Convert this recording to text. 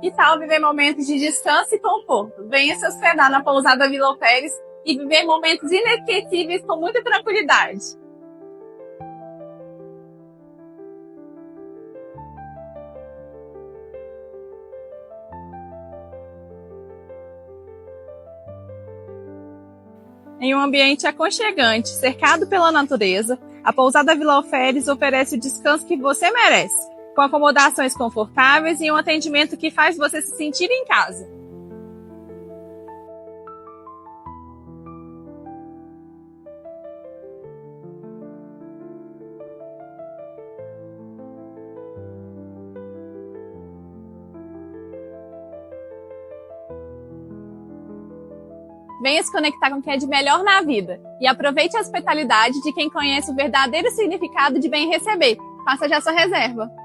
Que tal viver momentos de descanso e conforto? Venha se hospedar na pousada Vila Alferes e viver momentos inesquecíveis com muita tranquilidade. Em um ambiente aconchegante, cercado pela natureza, a pousada Vila Alferes oferece o descanso que você merece, com acomodações confortáveis e um atendimento que faz você se sentir em casa. Venha se conectar com o que é de melhor na vida e aproveite a hospitalidade de quem conhece o verdadeiro significado de bem receber. Faça já sua reserva.